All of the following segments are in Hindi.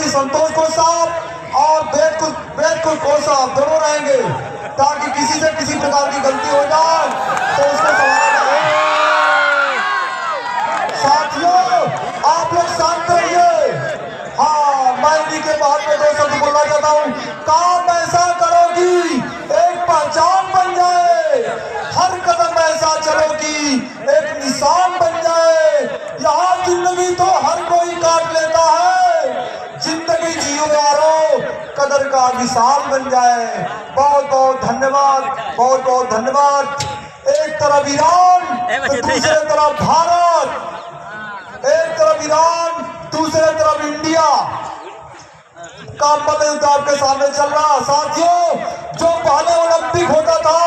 संतोष कोच साहब और वेद कोच साहब दोनों रहेंगे, ताकि किसी से किसी प्रकार की गलती हो जाए तो उसको संभाला जाए। साथियों, आप लोग शांत रहिए। हाँ, मैं इन्हीं के बाद में 2 शब्द बोलना चाहता हूँ। काम ऐसा करो कि एक पहचान बन जाए, हर कदम ऐसा चलो कि एक निशान बन जाए। यहाँ जिंदगी तो हर कोई काट लेता है, जिंदगी जियो यारो, कदर का मिसाल बन जाए। बहुत बहुत धन्यवाद, बहुत बहुत धन्यवाद। एक तरफ ईरान तो दूसरे तरफ भारत, एक तरफ ईरान दूसरे तरफ इंडिया का मल्लयुद्ध आपके सामने चल रहा। साथियों, जो पहले ओलंपिक होता था,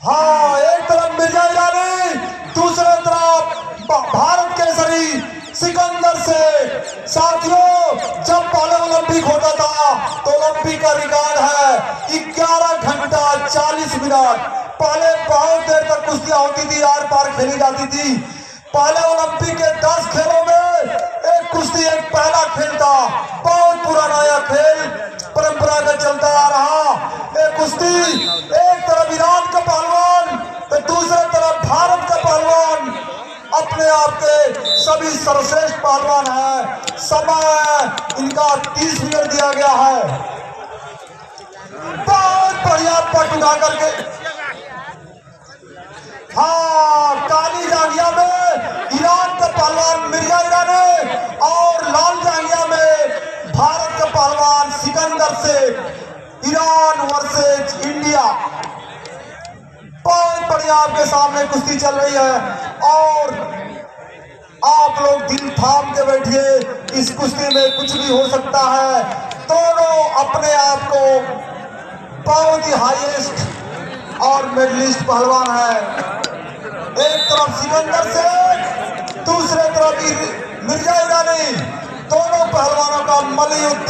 हाँ, एक तरफ मिर्जा ईरानी, दूसरे तरफ भारत केसरी सिकंदर से। साथियों, जब पहले ओलंपिक होता था तो ओलंपिक का रिकॉर्ड है 11 घंटा 40 मिनट। पहले बहुत देर तक कुश्तियां होती थी, आर पार खेली जाती थी। पहले ओलंपिक के 10 खेलों में एक कुश्ती एक पहला खेल था। बहुत पुराना यह खेल परंपरा का चलता आ रहा। एक कुश्ती, एक तरफ ईरान का पहलवान तो दूसरे तरफ भारत का पहलवान, अपने आप के सभी सर्वश्रेष्ठ पहलवान हैं। समय इनका 30 मिनट दिया गया है। बहुत बढ़िया पट उठा करके, हाँ, काली जांघिया में ईरान का पहलवान मिर्जा ईरानी और लाल जांघिया में भारत का पहलवान सिकंदर से ईरान वर्सेज इंडिया। बहुत बढ़िया आपके सामने कुश्ती चल रही है और आप लोग दिल थाम के बैठिए। इस कुश्ती में कुछ भी हो सकता है। दोनों अपने आप को बहुत ही हाईएस्ट और मेडलिस्ट पहलवान है। एक तरफ सिकंदर से, दूसरे तरफ मिर्जा ईरानी। दोनों पहलवानों का मल्लयुद्ध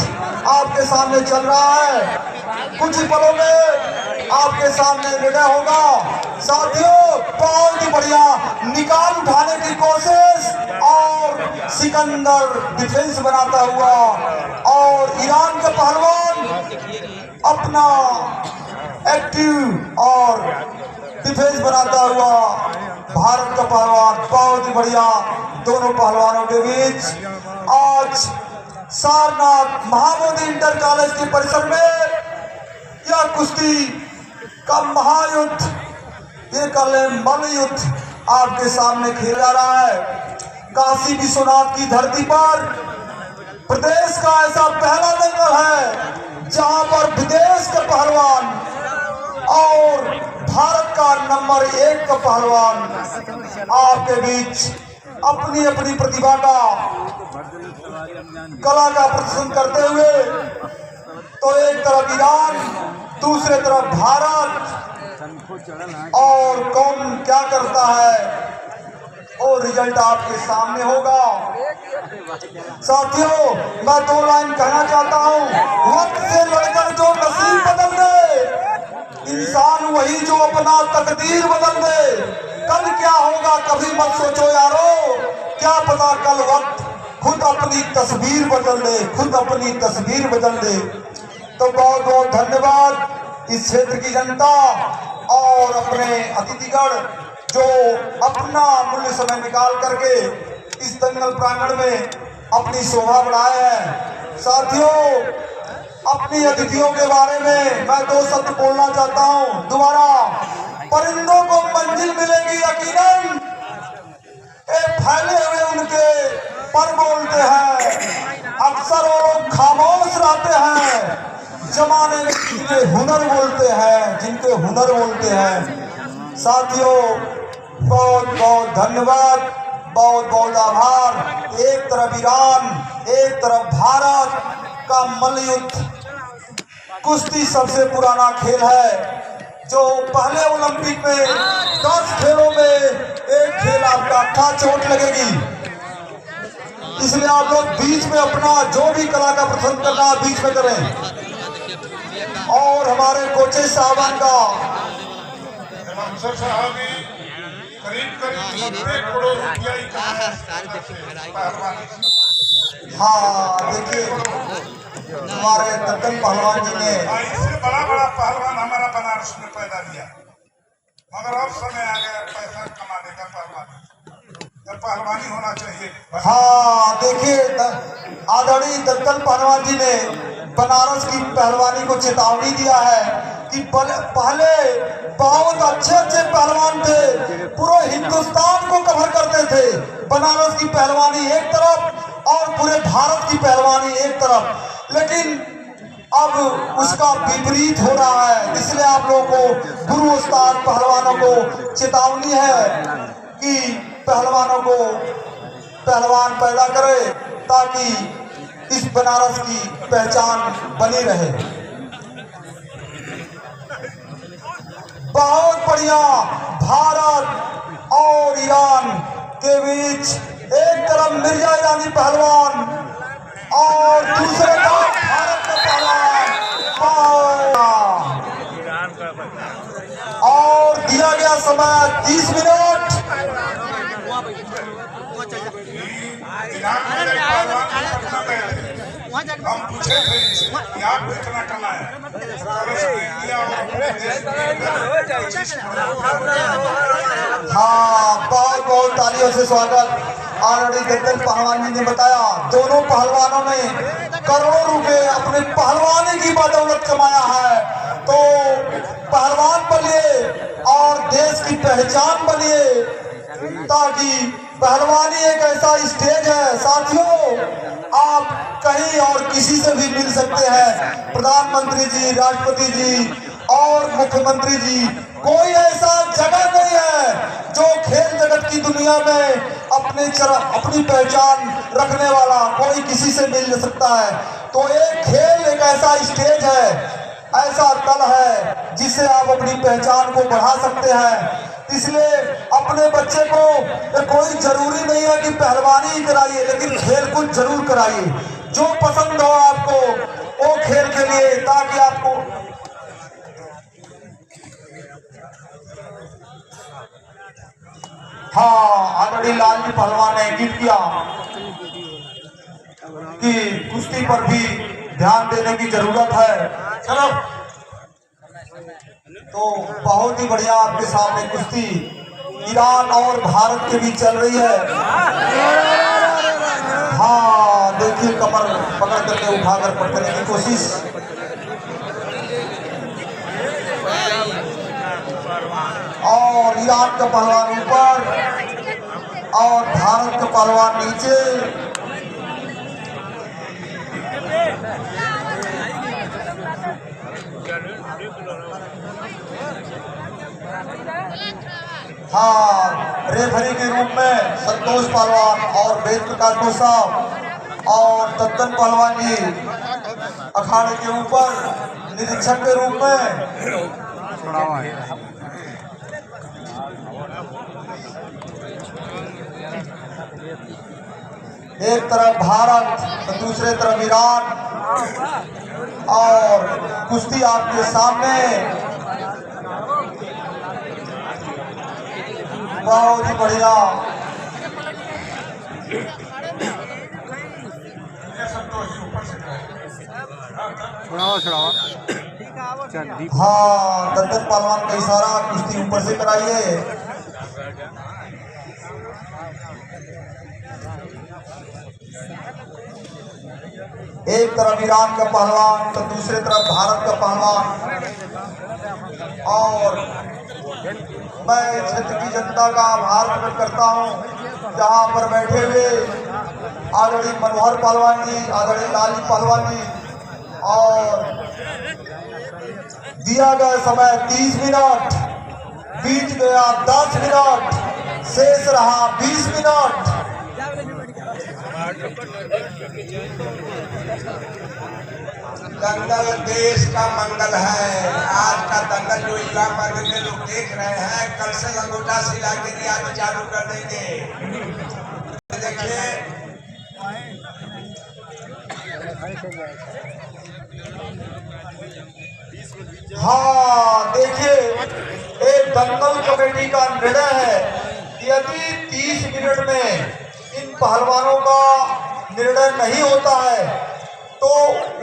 आपके सामने चल रहा है। कुछ ही पलों में आपके सामने निर्णय होगा। साथियों, बहुत ही बढ़िया निकाल उठाने की कोशिश और सिकंदर डिफेंस बनाता हुआ और ईरान का पहलवान अपना एक्टिव और डिफेंस बनाता हुआ भारत का पहलवान। बहुत ही बढ़िया दोनों पहलवानों के बीच आज सारनाथ महाबोधि इंटर कॉलेज के परिसर में यह कुश्ती का महायुद्ध, ये कल मल्लयुद्ध आपके सामने खेला जा रहा है। काशी विश्वनाथ की धरती पर प्रदेश का ऐसा पहला दंगल है जहां पर विदेश के पहलवान और भारत का नंबर 1 का पहलवान आपके बीच अपनी अपनी प्रतिभा का, कला का प्रदर्शन करते हुए, तो एक तरफ ईरान, दूसरे तरफ भारत, और कौन क्या करता है और रिजल्ट आपके सामने होगा। साथियों, मैं 2 लाइन कहना चाहता हूँ। वक्त से लड़कर जो नसीब बदल दे, इंसान वही जो अपना तकदीर बदल दे। कल क्या होगा कभी मत सोचो यारो, क्या पता कल वक्त खुद अपनी तस्वीर बदल दे, खुद अपनी तस्वीर बदल दे। तो बहुत बहुत धन्यवाद इस क्षेत्र की जनता और अपने अतिथिगण जो अपना मूल्य समय निकाल करके इस दंगल प्रांगण में अपनी शोभा बढ़ाए हैं। साथियों, अपनी अतिथियों के बारे में मैं 2 शब्द बोलना चाहता हूं। दोबारा, परिंदों को मंजिल मिलेगी यकीनन, फैले हुए उनके पर बोलते हैं। अक्सर वो लोग खामोश रहते हैं जमाने में जिनके हुनर बोलते हैं, जिनके हुनर बोलते हैं। साथियों, बहुत बहुत धन्यवाद, बहुत बहुत आभार। एक तरफ ईरान, एक तरफ भारत का मल्लयुद्ध कुश्ती सबसे पुराना खेल है, जो पहले ओलंपिक में 10 खेलों में एक खेल आपका था, चोट लगेगी। इसलिए आप लोग बीच में अपना जो भी कला का प्रदर्शन करना बीच में करें। और हमारे कोचेज साहबान का करीब 90 करोड़ रुपया हाँ देखिए हमारे दक्कन पहलवान जी ने इससे बड़ा बड़ा पहलवान हमारा बनारस में पैदा दिया, मगर अब समय आ गया पैसा कमाने का पहलवानी होना चाहिए। हाँ देखिए आदरणीय दक्कन पहलवान जी ने बनारस की पहलवानी को चेतावनी दिया है कि पहले बहुत अच्छे अच्छे पहलवान थे, पूरे हिंदुस्तान को कवर करते थे। बनारस की पहलवानी एक तरफ और पूरे भारत की पहलवानी एक तरफ, लेकिन अब उसका विपरीत हो रहा है। इसलिए आप लोगों को गुरु उस्ताद पहलवानों को चेतावनी है कि पहलवानों को पहलवान पैदा करे ताकि इस बनारस की पहचान बनी रहे। बहुत बढ़िया भारत और ईरान के बीच एक तरफ मिर्जा ईरानी पहलवान और दूसरे तरफ भारत का पहलवान और दिया गया समय 30 मिनट। हम पूछे थे कि आप कितना कमाए, हाँ बहुत बहुत तालियों से स्वागत। ऑलरेडी दक्कन पहलवान जी ने बताया दोनों पहलवानों ने करोड़ों रुपए अपने पहलवानी की बदौलत कमाया है। तो पहलवान बनिए और देश की पहचान बनिए, ताकि पहलवानी एक ऐसा स्टेज है साथियों, आप कहीं और किसी से भी मिल सकते हैं। प्रधानमंत्री जी, राष्ट्रपति जी और मुख्यमंत्री जी, कोई ऐसा जगह नहीं है जो खेल जगत की दुनिया में अपनी पहचान रखने वाला कोई किसी से मिल सकता है। तो एक खेल एक ऐसा स्टेज है, ऐसा तल है जिससे आप अपनी पहचान को बढ़ा सकते हैं। इसलिए अपने बच्चे को कोई जरूरी नहीं है कि पहलवानी ही कराइए, लेकिन खेल कूद जरूर कराइए। जो पसंद हो आपको वो खेल के लिए, ताकि आपको हाँ आदरणीय लालजी पहलवान ने गिफ्ट किया कि कुश्ती पर भी ध्यान देने की जरूरत है। चलो तो बहुत ही बढ़िया आपके सामने कुश्ती ईरान और भारत के बीच चल रही है। हाँ देखिए कमर पकड़ करके उठाकर पकड़ने की कोशिश। और ईरान का पहलवान ऊपर और भारत का पहलवान नीचे। हाँ रेफरी के रूप में संतोष पहलवान और वेद प्रकाश साहब और दक्कन पहलवान जी अखाड़े के ऊपर निरीक्षक के रूप में। एक तरफ भारत तो दूसरे तरफ ईरान, और कुश्ती आपके सामने बहुत ही बढ़िया। हाँ दक्कन पहलवान का इशारा, कुश्ती ऊपर से कराइए। एक तरफ ईरान का पहलवान तो दूसरे तरफ भारत का पहलवान। और मैं क्षेत्र की जनता का आभार प्रकट करता हूँ जहाँ पर बैठे हुए आदरणीय मनोहर पहलवान जी, आदरणीय लाली पहलवान जी, और दिया गया समय 30 मिनट, बीत गया 10 मिनट, शेष रहा 20 मिनट। दंगल देश का मंगल है। आज का दंगल जो इलाहाबाद में लोग देख रहे हैं, कल से लंगोटा से इलाके आज चालू कर देंगे। देखिए हाँ देखिए एक दंगल कमेटी का निर्णय है कि यदि 30 मिनट में इन पहलवानों का निर्णय नहीं होता है तो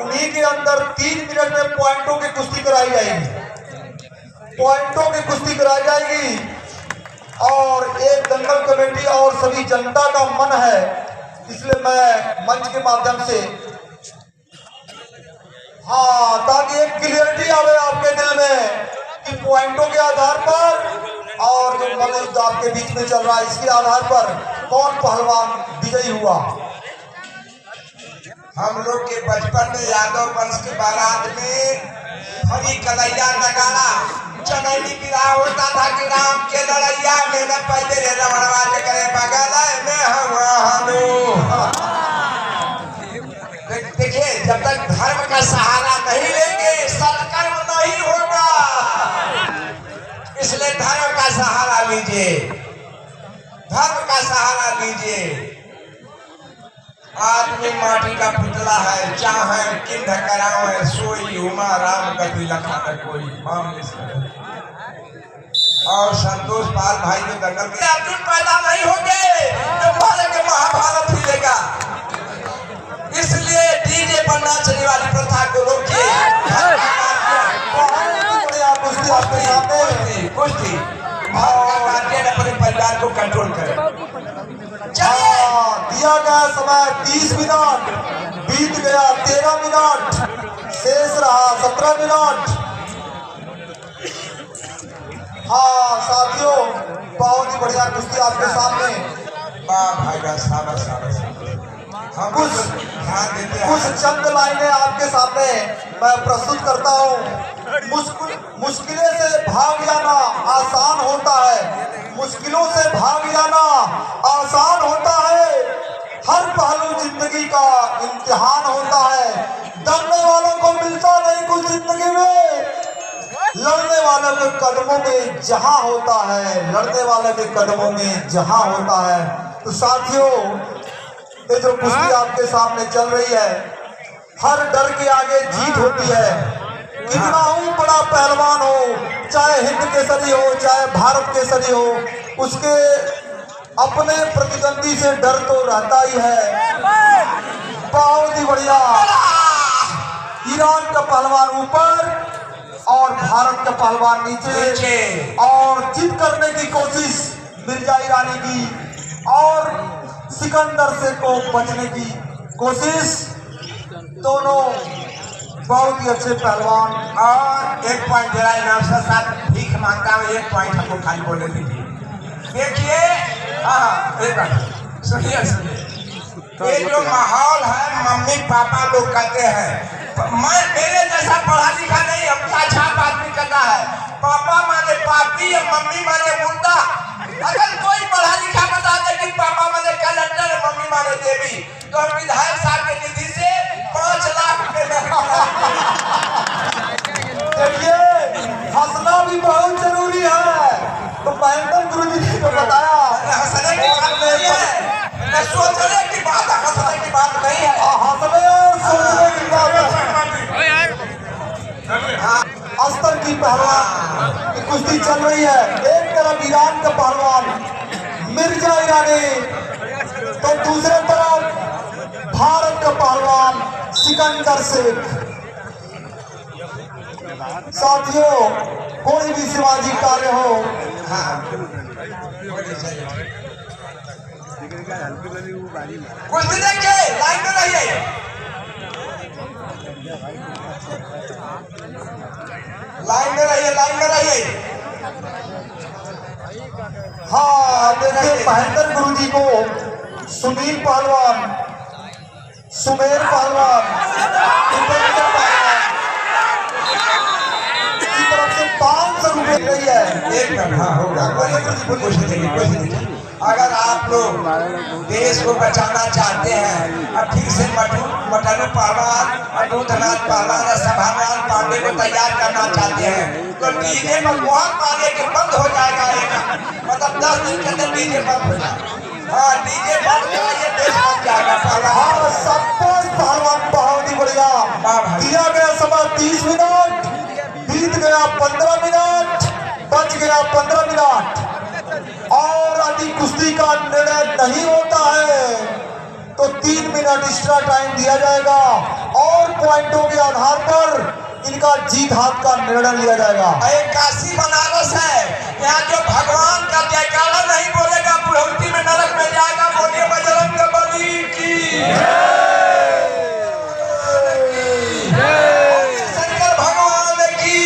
उन्हीं के अंदर 3 मिनट में पॉइंटों की कुश्ती कराई जाएगी, पॉइंटों की कुश्ती कराई जाएगी। और एक दंगल कमेटी और सभी जनता का मन है, इसलिए मैं मंच के माध्यम से ताकि एक क्लियरिटी आवे आपके दिल में कि पॉइंटों के आधार पर और जो मनोयुद्ध आपके बीच में चल रहा है इसके आधार पर कौन पहलवान विजयी हुआ। हम लोग के बचपन में यादव वंश के बारात में हरी कलैया नगाड़ा चनैनी विवाह होता था कि राम के लड़ैया मैंने पहले रे रमणवा के करे बगल में देखिए, जब तक धर्म का सहारा नहीं लेंगे सत्कर्म नहीं होगा, इसलिए धर्म का सहारा लीजिए, धर्म का सहारा लीजिए। आदमी माटी का पुतला है, चाहे किंध कराओ है सोई उमा राम कभी लखा है कोई मामले से। और संतोष पाल भाई जो दंगल के अर्जुन पैदा नहीं होंगे तो मारे के महाभारत हिलेगा, इसलिए डीजे पर नाचने वाली प्रथा को रोकिए। कुश्ती अपने परिवार को कंट्रोल करें। दिया गया समय 30 मिनट, बीत गया 13 मिनट, शेष रहा 17 मिनट। साथियों, बहुत ही बढ़िया कुश्ती आपके सामने। हम कुछ ध्यान देते हैं, कुछ चंद लाइनें आपके सामने मैं प्रस्तुत करता हूँ। मुश्किलें से भाग जाना आसान होता है, मुश्किलों से भाग जाना आसान होता है। हर पहलू जिंदगी का इम्तिहान होता है, डरने वालों को मिलता नहीं कुछ जिंदगी में, लड़ने वालों के कदमों में जहां होता है, लड़ने वाले के कदमों में जहां होता है। तो साथियों, ये जो कुश्ती आपके सामने चल रही है, हर डर के आगे जीत होती है। कितना ही बड़ा पहलवान हो, चाहे हिंद केसरी हो चाहे भारत केसरी हो, उसके अपने प्रतिद्वंदी से डर तो रहता ही है। बहुत ही बढ़िया, ईरान का पहलवान ऊपर और भारत का पहलवान नीचे, और जीत करने की कोशिश मिर्जा ईरानी की और सिकंदर से को बचने की कोशिश, दोनों बहुत ही अच्छे पहलवान। और एक पॉइंट जरा इनाम साहब भीख मांगता हूँ, एक पॉइंट हमको खाली बोलने दीजिए। देखिए, एक बात सुनिए सुनिए, ये जो माहौल है मम्मी पापा लोग कहते हैं, मैं मेरे जैसा पढ़ा लिखा नहीं, अपना छाप आदमी करता है। पापा माने पापी और मम्मी माने मुर्दा। अगर कोई पढ़ा लिखा बता दे कि पापा माने कैलेंडर मम्मी माने देवी, तो हम विधायक साहब के निधि से 5 लाख देखिए, हंसना भी बहुत जरूरी है। तो महेंद्र गुरु जी ने तो बताया, हंसने की बात नहीं है, सोचने की बात है, हंसने की बात नहीं है। हंसने और सोचने की बात है। अस्तर की पहलवान की कुश्ती चल रही है, एक तरफ ईरान का पहलवान मिर्जा ईरानी, तो दूसरे तरफ भारत का पहलवान सिकंदर शेख। साथियों, कोई भी शिवाजी कार्य हो, कुश्ती देखिए, लाइन में रहिए, लाइन में रहिए, लाइन में रहिए। देखिए, महेंद्र गुरु जी को सुनील पहलवान, सुमेर पहलवान, उपेंद्र पहलवान की तरफ से 500 रुपए रही है। एक मिनट, हाँ होगा, अगर आप लोग देश को बचाना चाहते हैं और ठीक से मटनू पहलवान, अटूटनाथ पहलवान, सभावान पांडे को तैयार करना चाहते हैं तो डीजे पर बहुत पाने के बंद हो जाएगा, मतलब 10 दिन के अंदर डीजे बंद हो जाएगा। हाँ, डीजे बंद कराइए, देश बन जाएगा। संतोष पहलवान बहुत ही बढ़िया। दिया गया समय 30 मिनट, बीत गया 15 मिनट, बच गया 15 मिनट, और अधिक कुश्ती का निर्णय नहीं होता है। तो 3 मिनट एक्स्ट्रा टाइम दिया जाएगा और पॉइंटों के आधार पर इनका जीत हाथ का निर्णय लिया जाएगा। एक काशी बनारस है, यहाँ जो भगवान का जयकारा नहीं बोलेगा पुरौती में नरक में जाएगा। बोलिए बजरंग बली की शंकर भगवान की।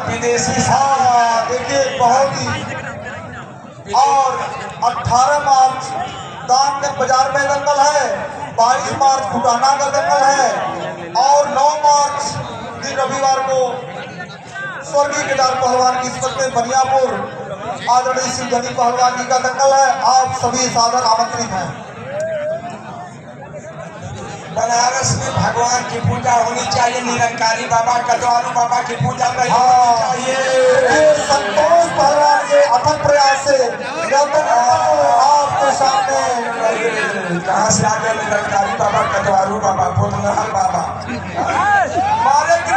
विदेशी देखिए बहुत ही। और 18 मार्च दानगंज बाजार में दंगल है, 22 मार्च फुटाना का दंगल है और 9 मार्च दिन रविवार को स्वर्गीय केदार पहलवान की स्मृति में बनियापुर आदरणीय श्री गनी पहलवान जी का दंगल है। आप सभी सादर आमंत्रित हैं। बनारस में भगवान की पूजा होनी चाहिए, निरंकारी बाबा कटवालू बाबा की पूजा नहीं होनी चाहिए। संतोष पहलवान के अथक प्रयास से आपके सामने कहाँ से आ गए निरंकारी बाबा कटवालू बाबा भोजनहर बाबा मारे की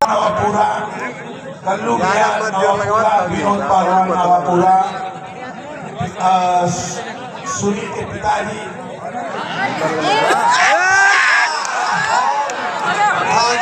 नवापुरा कल्लू गया नवापुरा विनोद पहलवान नवापुरा सूरी के पिताजी हाँ